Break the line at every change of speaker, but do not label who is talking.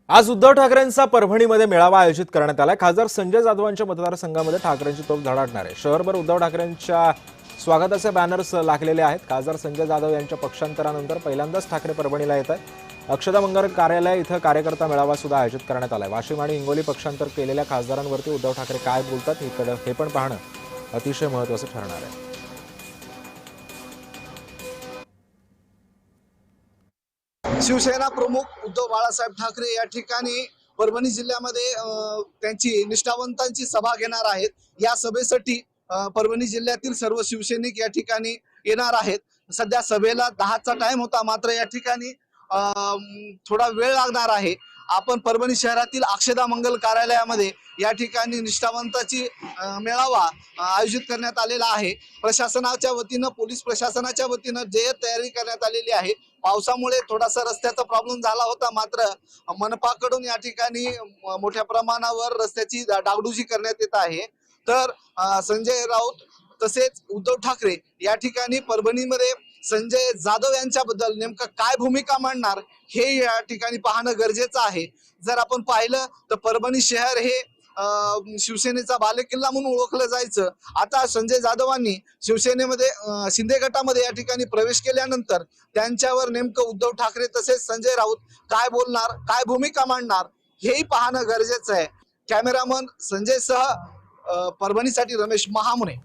आज उद्धव ठाकरेंचा परभणीमध्ये मेळावा आयोजित करण्यात आला। खासदार संजय जाधवांच्या मतदारसंघामध्ये ठाकरेंची तोफ धडाडणार आहे। शहरभर उद्धव ठाकरेंच्या स्वागताचे बॅनर्स लागलेले आहेत। खासदार संजय जाधव यांच्या पक्षांतरानंतर पहिल्यांदाच ठाकरे परभणीला येत आहेत। अक्षता मंगल कार्यालय इथं कार्यकर्ता मेळावा सुद्धा आयोजित करण्यात आलाय। वाशिम आणि हिंगोली पक्षांतर केलेल्या खासदारांवरती उद्धव ठाकरे काय बोलतात हे पण पाहणं अतिशय महत्त्वाचं ठरणार आहे।
शिवसेना प्रमुख उद्धव बाळासाहेब ठाकरे या ठिकाणी परभणी जिल्ह्यामध्ये त्यांची निष्ठावंतांची सभा घेणार आहेत। या सभेसाठी परभणी जिल्ह्यातील सर्व शिवसैनिक या ठिकाणी येणार आहेत। सध्या सभेला 10चा टाइम होता, मात्र या ठिकाणी थोडा वेळ लागणार आहे। आपण परभणी शहरातील अक्षता मंगल कार्यालयामध्ये या ठिकाणी निष्ठावंताची मेळावा आयोजित करण्यात आलेला आहे। प्रशासनाच्या वतीनं, पोलीस प्रशासनाच्या वतीनं जे तयारी करण्यात आलेली आहे। पावसामुळे थोडासा रस्त्याचा प्रॉब्लेम झाला होता, मात्र मनपाकडून या ठिकाणी मोठ्या प्रमाणावर रस्त्याची डागडुजी करण्यात येत आहे। तर संजय राऊत तसेच उद्धव ठाकरे या ठिकाणी परभणीमध्ये संजय जाधव यांच्याबद्दल नेमकं काय भूमिका मांडणार हे या ठिकाणी पाहणं गरजेचं आहे। जर आपण पाहिलं तर परभणी शहर हे शिवसेनेचा बालेकिल्ला म्हणून ओळखलं जायचं। आता संजय जाधवांनी शिवसेनेमध्ये शिंदे गटामध्ये या ठिकाणी प्रवेश केल्यानंतर त्यांच्यावर नेमकं उद्धव ठाकरे तसेच संजय राऊत काय बोलणार, काय भूमिका मांडणार हेही पाहणं गरजेचं आहे। कॅमेरामन संजय सह परभणीसाठी रमेश महामुने।